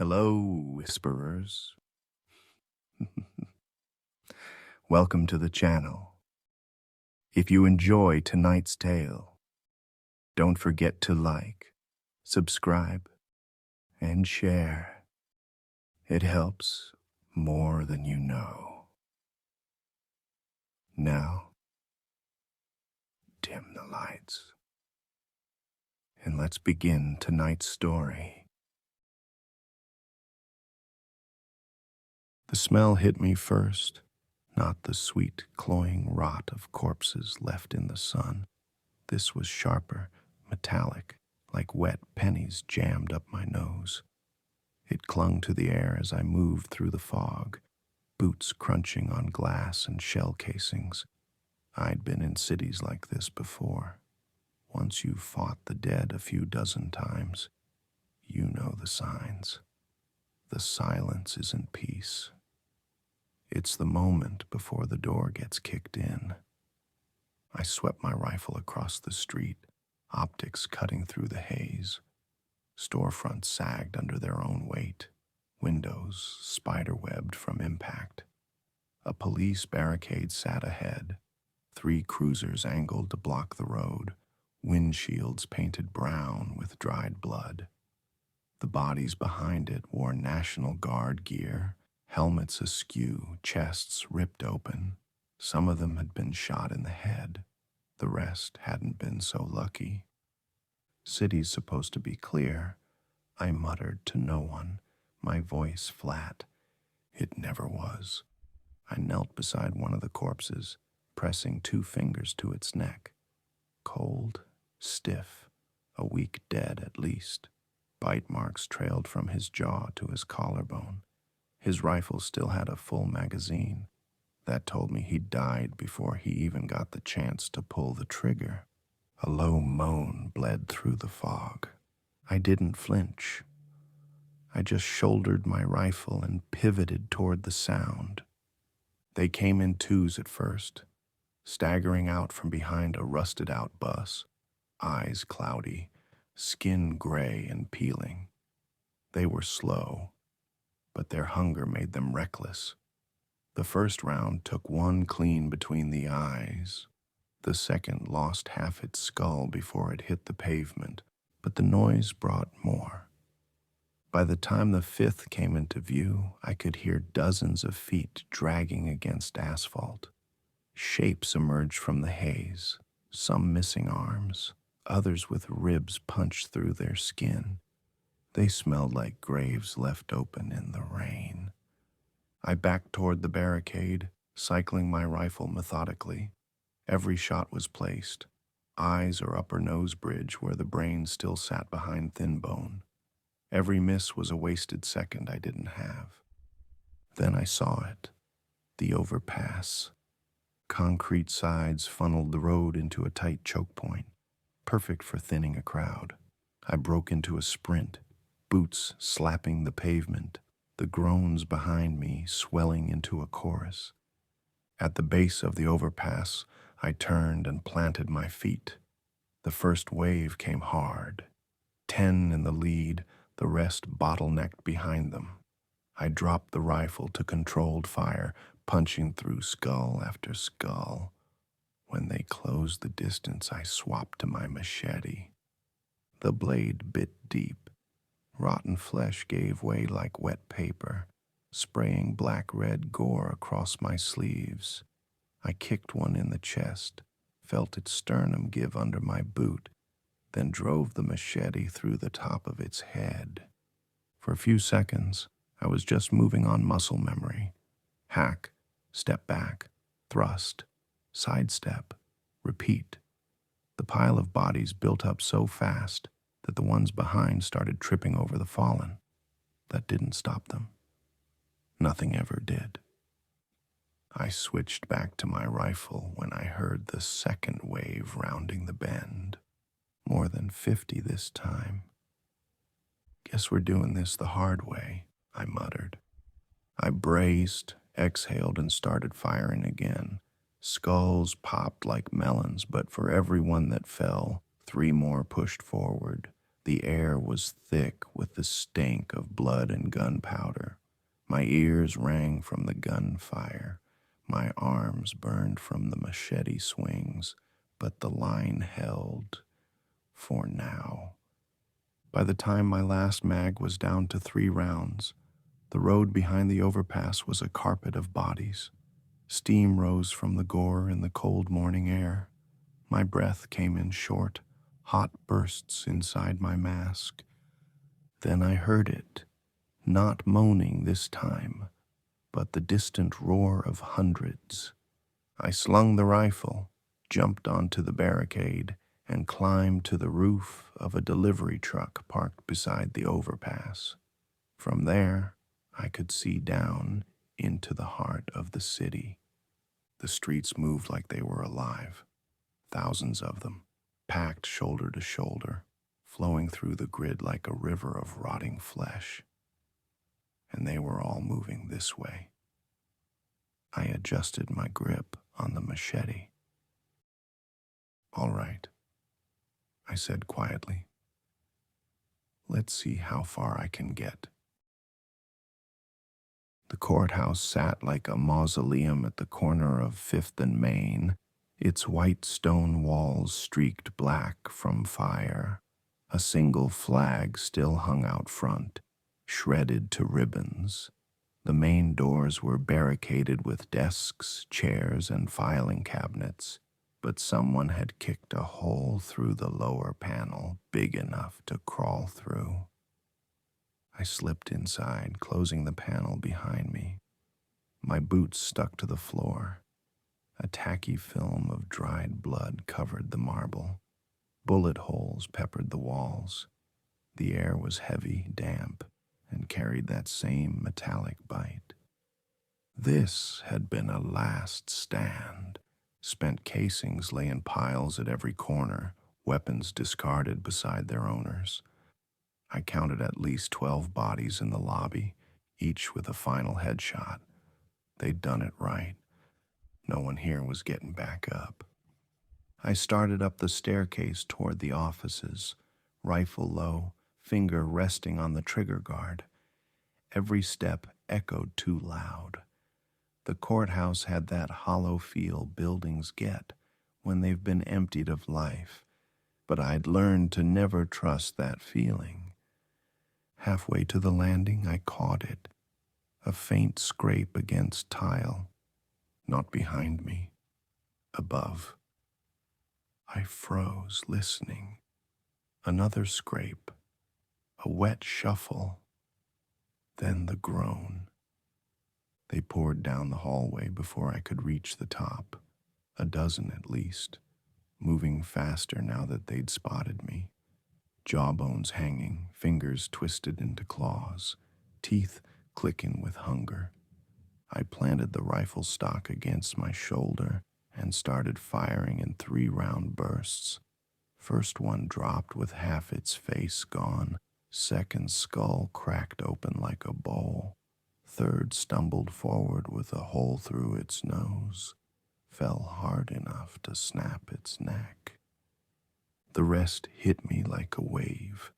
Hello, whisperers. Welcome to the channel. If you enjoy tonight's tale, don't forget to like, subscribe, and share. It helps more than you know. Now, dim the lights, and let's begin tonight's story. The smell hit me first, not the sweet, cloying rot of corpses left in the sun. This was sharper, metallic, like wet pennies jammed up my nose. It clung to the air as I moved through the fog, boots crunching on glass and shell casings. I'd been in cities like this before. Once you've fought the dead a few dozen times, you know the signs. The silence isn't peace. It's the moment before the door gets kicked in. I swept my rifle across the street, optics cutting through the haze. Storefronts sagged under their own weight, windows spiderwebbed from impact. A police barricade sat ahead, 3 cruisers angled to block the road, windshields painted brown with dried blood. The bodies behind it wore National Guard gear, helmets askew, chests ripped open. Some of them had been shot in the head. The rest hadn't been so lucky. City's supposed to be clear, I muttered to no one, my voice flat. It never was. I knelt beside one of the corpses, pressing 2 fingers to its neck. Cold, stiff, a week dead at least. Bite marks trailed from his jaw to his collarbone. His rifle still had a full magazine. That told me he'd died before he even got the chance to pull the trigger. A low moan bled through the fog. I didn't flinch. I just shouldered my rifle and pivoted toward the sound. They came in 2s at first, staggering out from behind a rusted-out bus, eyes cloudy, skin gray and peeling. They were slow, but their hunger made them reckless. The first round took 1 clean between the eyes. The second lost half its skull before it hit the pavement, but the noise brought more. By the time the 5th came into view, I could hear dozens of feet dragging against asphalt. Shapes emerged from the haze, some missing arms, others with ribs punched through their skin. They smelled like graves left open in the rain. I backed toward the barricade, cycling my rifle methodically. Every shot was placed, eyes or upper nose bridge where the brain still sat behind thin bone. Every miss was a wasted second I didn't have. Then I saw it, the overpass. Concrete sides funneled the road into a tight choke point, perfect for thinning a crowd. I broke into a sprint, boots slapping the pavement, the groans behind me swelling into a chorus. At the base of the overpass, I turned and planted my feet. The first wave came hard. 10 in the lead, the rest bottlenecked behind them. I dropped the rifle to controlled fire, punching through skull after skull. When they closed the distance, I swapped to my machete. The blade bit deep. Rotten flesh gave way like wet paper, spraying black-red gore across my sleeves. I kicked one in the chest, felt its sternum give under my boot, then drove the machete through the top of its head. For a few seconds, I was just moving on muscle memory. Hack, step back, thrust, sidestep, repeat. The pile of bodies built up so fast that the ones behind started tripping over the fallen. That didn't stop them. Nothing ever did. I switched back to my rifle when I heard the second wave rounding the bend. More than 50 this time. Guess we're doing this the hard way, I muttered. I braced, exhaled, and started firing again. Skulls popped like melons, but for every one that fell, 3 more pushed forward. The air was thick with the stank of blood and gunpowder. My ears rang from the gunfire. My arms burned from the machete swings, but the line held for now. By the time my last mag was down to 3 rounds, the road behind the overpass was a carpet of bodies. Steam rose from the gore in the cold morning air. My breath came in short, hot bursts inside my mask. Then I heard it, not moaning this time, but the distant roar of hundreds. I slung the rifle, jumped onto the barricade, and climbed to the roof of a delivery truck parked beside the overpass. From there, I could see down into the heart of the city. The streets moved like they were alive, thousands of them, packed shoulder to shoulder, flowing through the grid like a river of rotting flesh. And they were all moving this way. I adjusted my grip on the machete. "All right," I said quietly. "Let's see how far I can get." The courthouse sat like a mausoleum at the corner of 5th and Main, its white stone walls streaked black from fire. A single flag still hung out front, shredded to ribbons. The main doors were barricaded with desks, chairs, and filing cabinets, but someone had kicked a hole through the lower panel big enough to crawl through. I slipped inside, closing the panel behind me. My boots stuck to the floor. A tacky film of dried blood covered the marble. Bullet holes peppered the walls. The air was heavy, damp, and carried that same metallic bite. This had been a last stand. Spent casings lay in piles at every corner, weapons discarded beside their owners. I counted at least 12 bodies in the lobby, each with a final headshot. They'd done it right. No one here was getting back up. I started up the staircase toward the offices, rifle low, finger resting on the trigger guard. Every step echoed too loud. The courthouse had that hollow feel buildings get when they've been emptied of life, but I'd learned to never trust that feeling. Halfway to the landing, I caught it, a faint scrape against tile, not behind me, above. I froze, listening. Another scrape, a wet shuffle, then the groan. They poured down the hallway before I could reach the top, a dozen at least, moving faster now that they'd spotted me. Jawbones hanging, fingers twisted into claws, teeth clicking with hunger. I planted the rifle stock against my shoulder and started firing in 3-round bursts. First one dropped with half its face gone. Second skull cracked open like a bowl. Third stumbled forward with a hole through its nose. Fell hard enough to snap its neck. The rest hit me like a wave.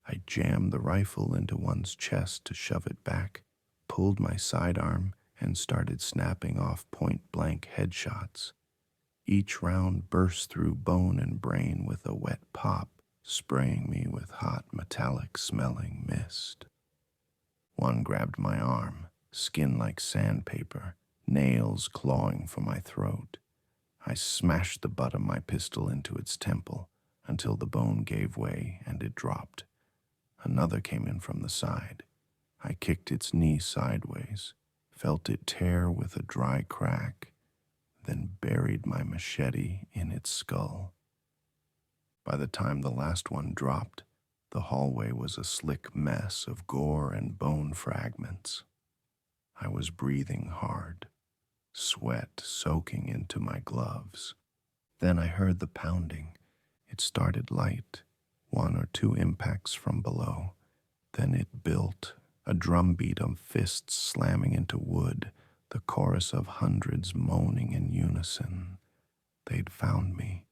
I jammed the rifle into one's chest to shove it back, pulled my sidearm, and started snapping off point-blank headshots. Each round burst through bone and brain with a wet pop, spraying me with hot, metallic-smelling mist. One grabbed my arm, skin like sandpaper, nails clawing for my throat. I smashed the butt of my pistol into its temple until the bone gave way and it dropped. Another came in from the side. I kicked its knee sideways, felt it tear with a dry crack, then buried my machete in its skull. By the time the last one dropped, the hallway was a slick mess of gore and bone fragments. I was breathing hard, sweat soaking into my gloves. Then I heard the pounding. It started light, 1 or 2 impacts from below. Then it built, a drumbeat of fists slamming into wood, the chorus of hundreds moaning in unison. They'd found me.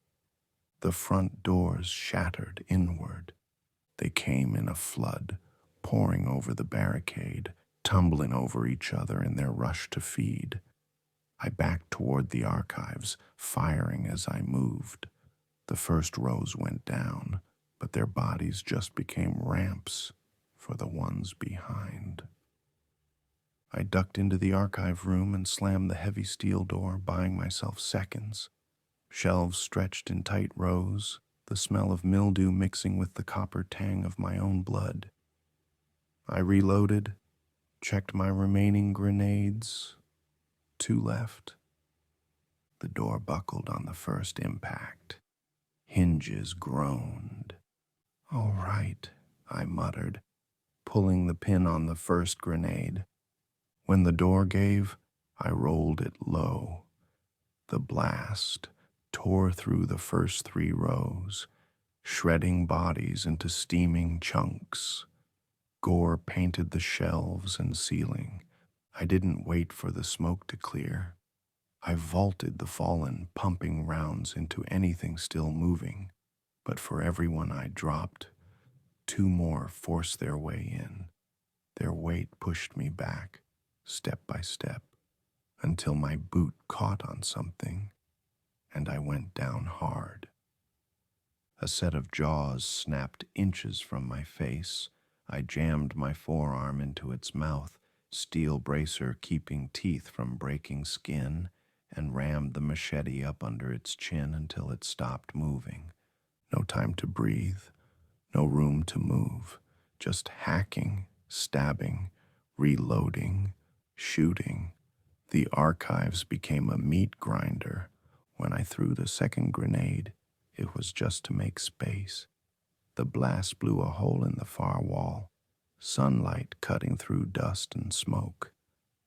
The front doors shattered inward. They came in a flood, pouring over the barricade, tumbling over each other in their rush to feed. I backed toward the archives, firing as I moved. The first rows went down, but their bodies just became ramps for the ones behind. I ducked into the archive room and slammed the heavy steel door, buying myself seconds. Shelves stretched in tight rows, the smell of mildew mixing with the copper tang of my own blood. I reloaded, checked my remaining grenades. 2 left. The door buckled on the first impact. Hinges groaned. "All right," I muttered, pulling the pin on the first grenade. When the door gave, I rolled it low. The blast tore through the first 3 rows, shredding bodies into steaming chunks. Gore painted the shelves and ceiling. I didn't wait for the smoke to clear. I vaulted the fallen, pumping rounds into anything still moving. But for everyone I dropped, 2 more forced their way in. Their weight pushed me back, step by step, until my boot caught on something, and I went down hard. A set of jaws snapped inches from my face. I jammed my forearm into its mouth, steel bracer keeping teeth from breaking skin, and rammed the machete up under its chin until it stopped moving. No time to breathe, no room to move, just hacking, stabbing, reloading, shooting. The archives became a meat grinder. When I threw the second grenade, it was just to make space. The blast blew a hole in the far wall, sunlight cutting through dust and smoke.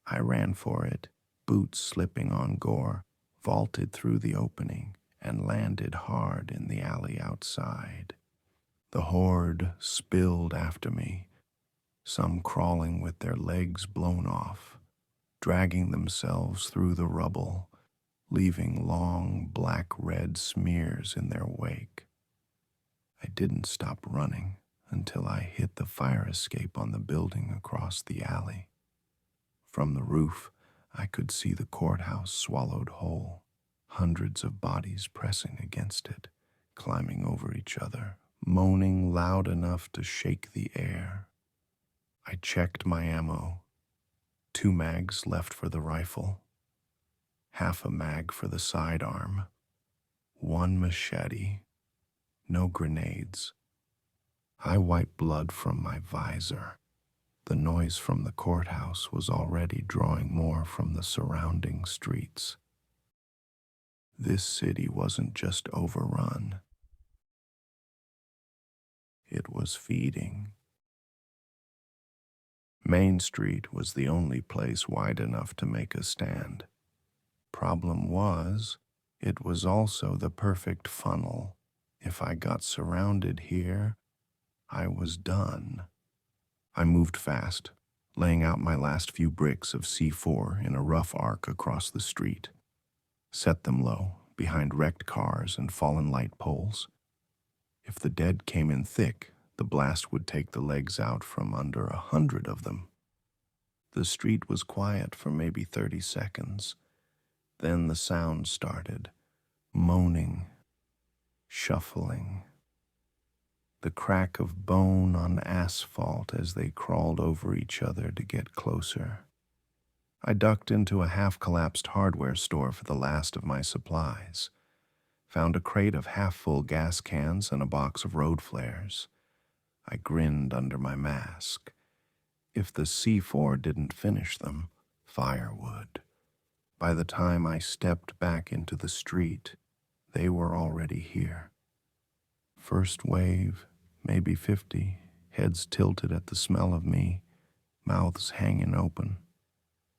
I ran for it, boots slipping on Gore, vaulted through the opening, and landed hard in the alley outside. The horde spilled after me, some crawling with their legs blown off, dragging themselves through the rubble, leaving long black-red smears in their wake. I didn't stop running until I hit the fire escape on the building across the alley. From the roof, I could see the courthouse swallowed whole, hundreds of bodies pressing against it, climbing over each other, moaning loud enough to shake the air. I checked my ammo. 2 mags left for the rifle, half a mag for the sidearm, 1 machete, no grenades. I wiped blood from my visor. The noise from the courthouse was already drawing more from the surrounding streets. This city wasn't just overrun. It was feeding. Main Street was the only place wide enough to make a stand. Problem was, it was also the perfect funnel. If I got surrounded here, I was done. I moved fast, laying out my last few bricks of C4 in a rough arc across the street. Set them low, behind wrecked cars and fallen light poles. If the dead came in thick, the blast would take the legs out from under 100 of them. The street was quiet for maybe 30 seconds. Then the sound started, moaning, shuffling. The crack of bone on asphalt as they crawled over each other to get closer. I ducked into a half-collapsed hardware store for the last of my supplies. Found a crate of half-full gas cans and a box of road flares. I grinned under my mask. If the C4 didn't finish them, fire would. By the time I stepped back into the street, they were already here. First wave, maybe 50, heads tilted at the smell of me, mouths hanging open.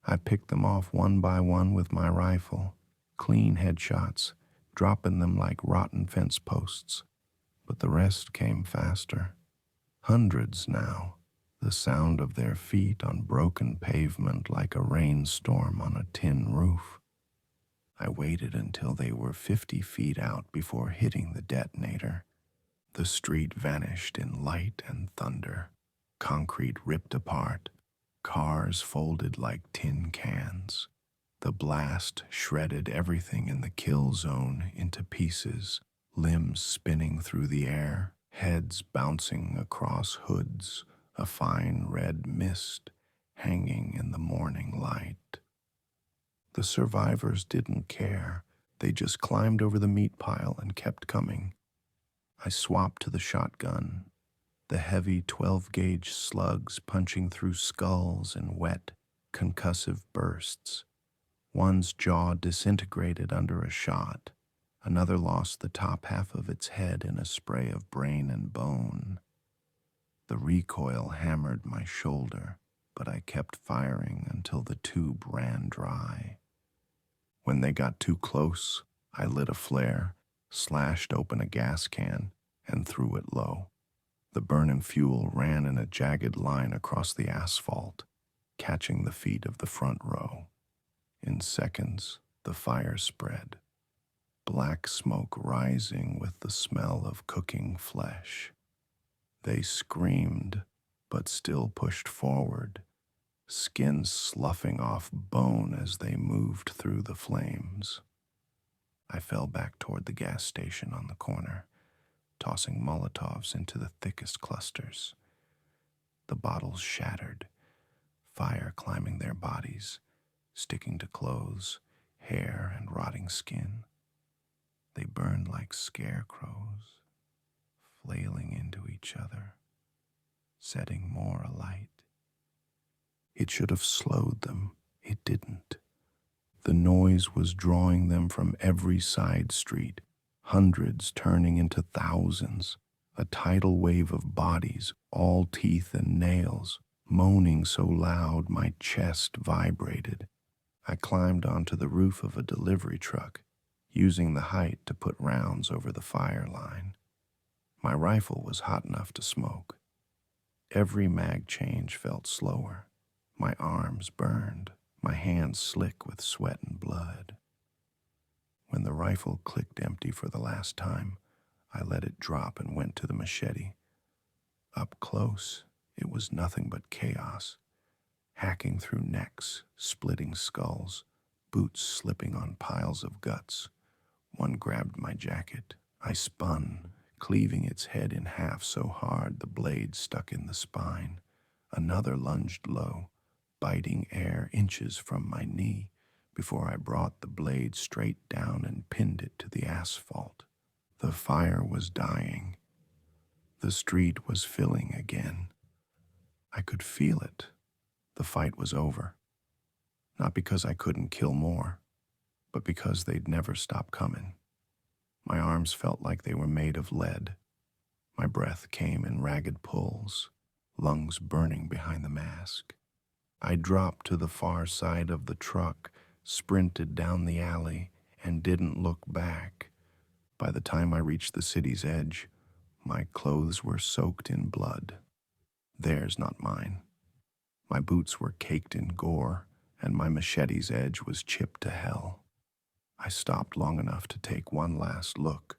I picked them off one by one with my rifle, clean headshots, dropping them like rotten fence posts. But the rest came faster. Hundreds now, the sound of their feet on broken pavement like a rainstorm on a tin roof. I waited until they were 50 feet out before hitting the detonator. The street vanished in light and thunder. Concrete ripped apart, cars folded like tin cans. The blast shredded everything in the kill zone into pieces, limbs spinning through the air, heads bouncing across hoods, a fine red mist hanging in the morning light. The survivors didn't care. They just climbed over the meat pile and kept coming. I swapped to the shotgun, the heavy 12-gauge slugs punching through skulls in wet, concussive bursts. One's jaw disintegrated under a shot. Another lost the top half of its head in a spray of brain and bone. The recoil hammered my shoulder, but I kept firing until the tube ran dry. When they got too close, I lit a flare, slashed open a gas can, and threw it low. The burning fuel ran in a jagged line across the asphalt, catching the feet of the front row. In seconds, the fire spread, black smoke rising with the smell of cooking flesh. They screamed, but still pushed forward, skin sloughing off bone as they moved through the flames. I fell back toward the gas station on the corner, tossing Molotovs into the thickest clusters. The bottles shattered, fire climbing their bodies, sticking to clothes, hair, and rotting skin. They burned like scarecrows, flailing into each other, setting more alight. It should have slowed them. It didn't. The noise was drawing them from every side street, hundreds turning into thousands, a tidal wave of bodies, all teeth and nails, moaning so loud my chest vibrated. I climbed onto the roof of a delivery truck, using the height to put rounds over the fire line. My rifle was hot enough to smoke. Every mag change felt slower. My arms burned, my hands slick with sweat and blood. When the rifle clicked empty for the last time, I let it drop and went to the machete. Up close, it was nothing but chaos, hacking through necks, splitting skulls, boots slipping on piles of guts. One grabbed my jacket. I spun, cleaving its head in half so hard the blade stuck in the spine. Another lunged low, biting air inches from my knee before I brought the blade straight down and pinned it to the asphalt. The fire was dying. The street was filling again. I could feel it. The fight was over. Not because I couldn't kill more, but because they'd never stop coming. My arms felt like they were made of lead. My breath came in ragged pulls, lungs burning behind the mask. I dropped to the far side of the truck, sprinted down the alley, and didn't look back. By the time I reached the city's edge, my clothes were soaked in blood. Theirs, not mine. My boots were caked in gore, and my machete's edge was chipped to hell. I stopped long enough to take one last look.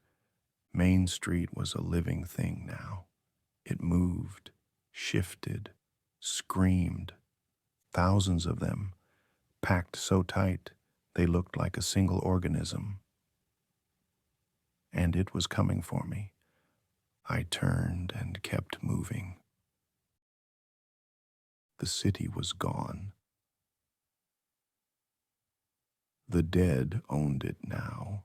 Main Street was a living thing now. It moved, shifted, screamed. Thousands of them, packed so tight they looked like a single organism. And it was coming for me. I turned and kept moving. The city was gone. The dead owned it now.